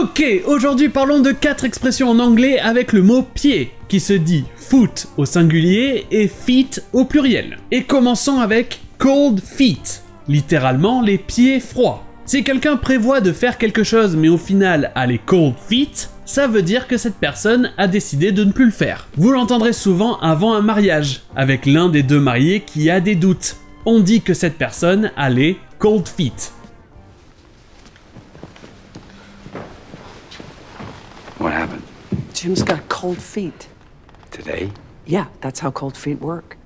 Ok, aujourd'hui parlons de 4 expressions en anglais avec le mot pied, qui se dit foot au singulier et feet au pluriel. Et commençons avec cold feet, littéralement les pieds froids. Si quelqu'un prévoit de faire quelque chose mais au final a les cold feet, ça veut dire que cette personne a décidé de ne plus le faire. Vous l'entendrez souvent avant un mariage, avec l'un des deux mariés qui a des doutes. On dit que cette personne a les cold feet. What happened? Jim's got cold feet. Today? Yeah, that's how cold feet work.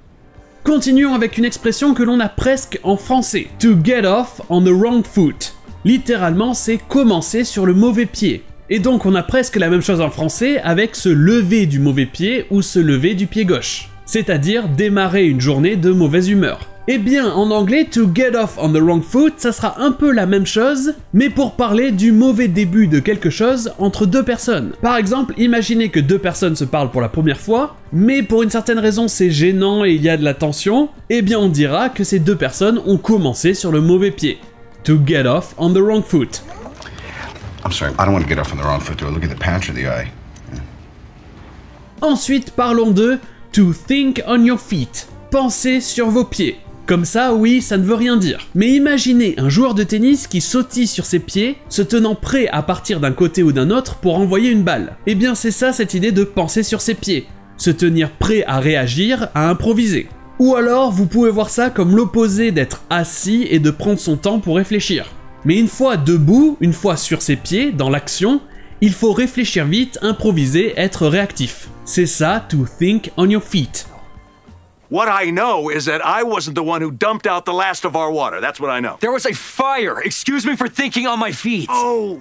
Continuons avec une expression que l'on a presque en français. To get off on the wrong foot. Littéralement, c'est commencer sur le mauvais pied. Et donc on a presque la même chose en français avec se lever du mauvais pied ou se lever du pied gauche. C'est-à-dire démarrer une journée de mauvaise humeur. Eh bien, en anglais, to get off on the wrong foot, ça sera un peu la même chose, mais pour parler du mauvais début de quelque chose entre deux personnes. Par exemple, imaginez que deux personnes se parlent pour la première fois, mais pour une certaine raison c'est gênant et il y a de la tension, eh bien on dira que ces deux personnes ont commencé sur le mauvais pied. To get off on the wrong foot. I'm sorry, I don't want to get off on the wrong foot. Do I look at the patch or the eye? Ensuite, parlons de to think on your feet. Pensez sur vos pieds. Comme ça, oui, ça ne veut rien dire. Mais imaginez un joueur de tennis qui sautille sur ses pieds, se tenant prêt à partir d'un côté ou d'un autre pour envoyer une balle. Eh bien c'est ça cette idée de penser sur ses pieds. Se tenir prêt à réagir, à improviser. Ou alors, vous pouvez voir ça comme l'opposé d'être assis et de prendre son temps pour réfléchir. Mais une fois debout, une fois sur ses pieds, dans l'action, il faut réfléchir vite, improviser, être réactif. C'est ça, to think on your feet. What I know is that I wasn't the one who dumped out the last of our water. That's what I know. There was a fire. Excuse me for thinking on my feet. Oh!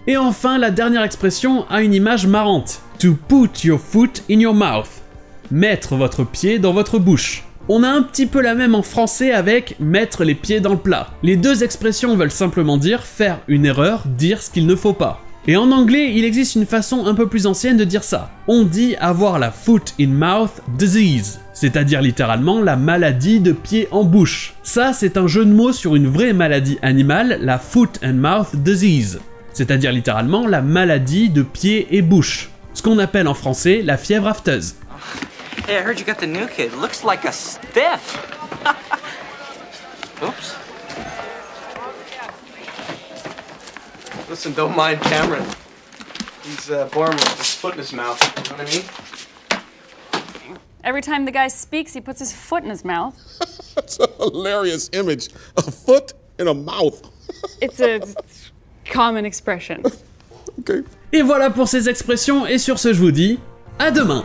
Et enfin, la dernière expression a une image marrante. To put your foot in your mouth. Mettre votre pied dans votre bouche. On a un petit peu la même en français avec mettre les pieds dans le plat. Les deux expressions veulent simplement dire faire une erreur, dire ce qu'il ne faut pas. Et en anglais, il existe une façon un peu plus ancienne de dire ça. On dit avoir la foot in mouth disease, c'est-à-dire littéralement la maladie de pied en bouche. Ça, c'est un jeu de mots sur une vraie maladie animale, la foot and mouth disease, c'est-à-dire littéralement la maladie de pied et bouche. Ce qu'on appelle en français la fièvre afteuse. Hey, I heard you got the new kid. Looks like a stiff. Oops. Listen, don't mind Cameron. He's born with his foot in his mouth. You know what I mean? Every time the guy speaks, he puts his foot in his mouth. That's a hilarious image. A foot in a mouth. It's a common expression. Okay. Et voilà pour ces expressions, et sur ce je vous dis, à demain!